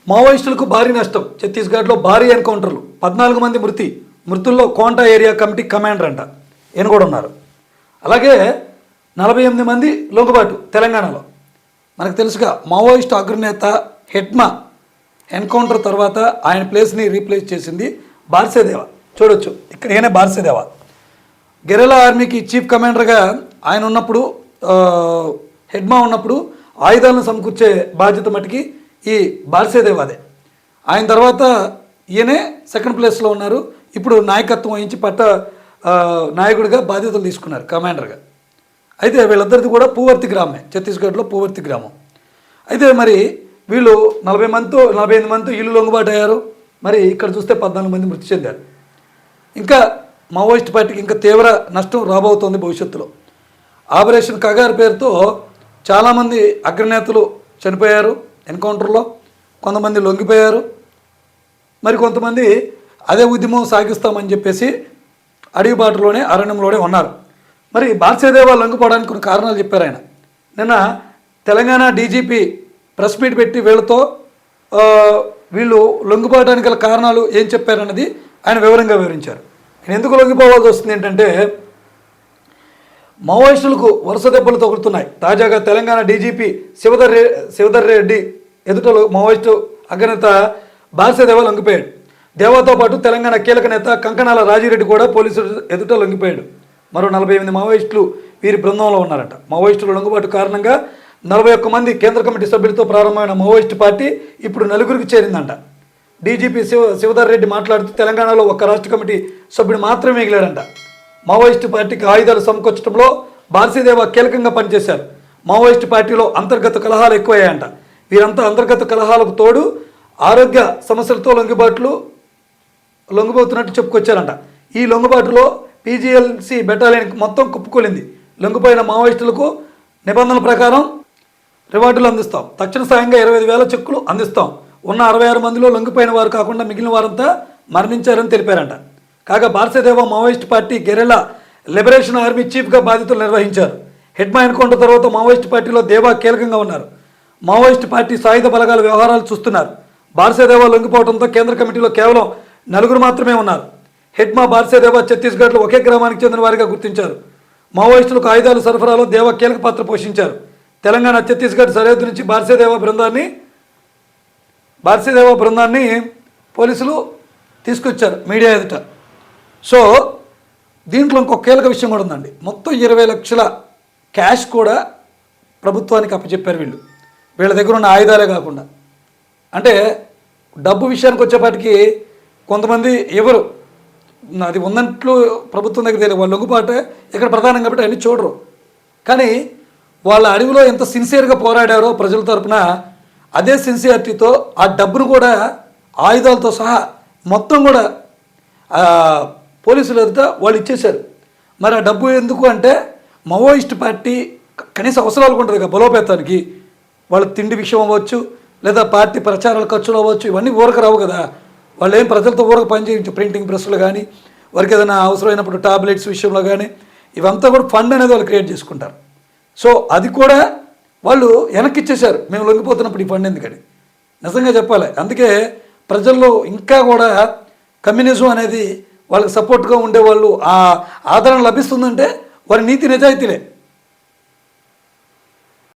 మావోయిస్టులకు భారీ నష్టం. ఛత్తీస్గఢ్లో భారీ ఎన్కౌంటర్లు, 14 మంది మృతి. మృతుల్లో కోంటా ఏరియా కమిటీ కమాండర్ అంట, ఈయన కూడా ఉన్నారు. అలాగే 48 మంది లొంగుబాటు తెలంగాణలో. మనకు తెలుసుగా మావోయిస్టు అగ్రనేత హెడ్మా ఎన్కౌంటర్ తర్వాత ఆయన ప్లేస్ని రీప్లేస్ చేసింది బార్సేదేవా. చూడొచ్చు ఇక్కడ ఈయనే బార్సేదేవా. గెరిల్లా ఆర్మీకి చీఫ్ కమాండర్గా ఆయన ఉన్నప్పుడు, హెడ్మా ఉన్నప్పుడు ఆయుధాలను సమకూర్చే బాధ్యత మటుకి ఈ బార్సేదేవాదే. ఆయన తర్వాత ఈయనే సెకండ్ ప్లేస్లో ఉన్నారు. ఇప్పుడు నాయకత్వం వహించి నాయకుడిగా బాధ్యతలు తీసుకున్నారు కమాండర్గా. అయితే వీళ్ళిద్దరిది కూడా పూవర్తి గ్రామమే, ఛత్తీస్గఢ్లో పూవర్తి గ్రామం. అయితే మరి వీళ్ళు 45 మందితో ఇల్లు లొంగుబాటు అయ్యారు. మరి ఇక్కడ చూస్తే 14 మంది మృతి చెందారు. ఇంకా మావోయిస్ట్ పార్టీకి ఇంకా తీవ్ర నష్టం రాబోతోంది భవిష్యత్తులో. ఆపరేషన్ కగార్ పేరుతో చాలామంది అగ్రనేతలు చనిపోయారు ఎన్కౌంటర్లో, కొంతమంది లొంగిపోయారు, మరి కొంతమంది అదే ఉద్యమం సాగిస్తామని చెప్పేసి అడవిబాటులోనే అరణ్యంలోనే ఉన్నారు. మరి బార్సేదేవా లొంగిపోవడానికి కొన్ని కారణాలు చెప్పారు ఆయన. నిన్న తెలంగాణ డీజీపీ ప్రెస్ మీట్ పెట్టి వీళ్ళు లొంగిపోవడానికి గల కారణాలు ఏం చెప్పారన్నది ఆయన వివరంగా వివరించారు. ఆయన ఎందుకు లొంగిపోవాల్సి వస్తుంది ఏంటంటే, మావోయిస్టులకు వరుస దెబ్బలు తగులుతున్నాయి. తాజాగా తెలంగాణ డీజీపీ శివధర్ రెడ్డి ఎదుట మావోయిస్టు అగ్రనేత బార్సేదేవా లొంగిపోయాడు. దేవాతో పాటు తెలంగాణ కీలక నేత కంకణాల రాజిరెడ్డి కూడా పోలీసులు ఎదుట లొంగిపోయాడు. మరో 48 మావోయిస్టులు వీరి బృందంలో ఉన్నారట. మావోయిస్టుల లొంగుబాటు కారణంగా 41 మంది కేంద్ర కమిటీ సభ్యులతో ప్రారంభమైన మావోయిస్టు పార్టీ ఇప్పుడు 4కి చేరిందంట. డీజీపీ శివధర్ రెడ్డి మాట్లాడుతూ తెలంగాణలో ఒక రాష్ట్ర కమిటీ సభ్యుడు మాత్రమే మిగిలాడంట. మావోయిస్టు పార్టీకి ఆయుధాలు సమకూర్చడంలో బార్సేదేవా కీలకంగా పనిచేశారు. మావోయిస్టు పార్టీలో అంతర్గత కలహాలు ఎక్కువయ్యాయంట. వీరంతా అంతర్గత కలహాలకు తోడు ఆరోగ్య సమస్యలతో లొంగిపోతున్నట్టు చెప్పుకొచ్చారంట. ఈ లొంగుబాటులో పీజీఎల్సీ బెటాలియన్ మొత్తం కుప్పకూలింది. లొంగిపోయిన మావోయిస్టులకు నిబంధనల ప్రకారం రివార్డులు అందిస్తాం, తక్షణ సాయంగా 25,000 చెక్కులు అందిస్తాం. ఉన్న 66 మందిలో లొంగిపోయిన వారు కాకుండా మిగిలిన వారంతా మరణించారని తెలిపారంట. కాగా Barsedeva Maoist party guerrilla liberation army చీఫ్గా బాధ్యతలు నిర్వహించారు. హెడ్మా ఎన్కౌంటర్ తర్వాత మావోయిస్టు పార్టీలో దేవా కీలకంగా ఉన్నారు. మావోయిస్టు పార్టీ సాయుధ బలగాల వ్యవహారాలు చూస్తున్నారు. బార్సేదేవా లొంగిపోవడంతో కేంద్ర కమిటీలో కేవలం 4 మాత్రమే ఉన్నారు. హెడ్మా బార్సేదేవా ఛత్తీస్గఢ్లో ఒకే గ్రామానికి చెందిన వారిగా గుర్తించారు. మావోయిస్టులకు ఆయుధాల సరఫరాలో దేవా కీలక పాత్ర పోషించారు. తెలంగాణ ఛత్తీస్గఢ్ సరిహద్దు నుంచి బార్సేదేవా బృందాన్ని పోలీసులు తీసుకొచ్చారు మీడియా ఎదుట. సో దీంట్లో ఇంకొక కీలక విషయం కూడా ఉందండి. మొత్తం 20 లక్షల క్యాష్ కూడా ప్రభుత్వానికి అప్పచెప్పారు వీళ్ళ దగ్గర ఉన్న ఆయుధాలే కాకుండా. అంటే డబ్బు విషయానికి వచ్చేపాటికి కొంతమంది ఎవరు అది ఉన్నట్లు ప్రభుత్వం దగ్గర తెలియదు, వాళ్ళు లొంగుపాటే ఇక్కడ ప్రధానం కాబట్టి అన్నీ చూడరు. కానీ వాళ్ళ అడవిలో ఎంత సిన్సియర్గా పోరాడారో ప్రజల తరపున, అదే సిన్సియారిటీతో ఆ డబ్బును కూడా ఆయుధాలతో సహా మొత్తం కూడా పోలీసులు ఎదుట వాళ్ళు ఇచ్చేశారు. మరి ఆ డబ్బు ఎందుకు అంటే, మావోయిస్ట్ పార్టీ కనీస అవసరాలకు ఉంటుంది కదా బలోపేతానికి, వాళ్ళ తిండి విషయం అవ్వచ్చు, లేదా పార్టీ ప్రచారాల ఖర్చులు అవ్వచ్చు, ఇవన్నీ ఊరక రావు కదా. వాళ్ళు ఏం ప్రజలతో ఊరక పనిచేయించు, ప్రింటింగ్ ప్రెస్లు కానీ, వారికి ఏదైనా అవసరమైనప్పుడు టాబ్లెట్స్ విషయంలో కానీ, ఇవంతా కూడా ఫండ్ అనేది వాళ్ళు క్రియేట్ చేసుకుంటారు. సో అది కూడా వాళ్ళు వెనక్కి ఇచ్చేశారు, మేము లొంగిపోతున్నప్పుడు ఈ ఫండ్ ఎందుకని. నిజంగా చెప్పాలి. అందుకే ప్రజల్లో ఇంకా కూడా కమ్యూనిజం అనేది వాళ్ళకి సపోర్ట్గా ఉండేవాళ్ళు ఆ ఆదరణ లభిస్తుందంటే వారి నీతి నిజాయితీలే.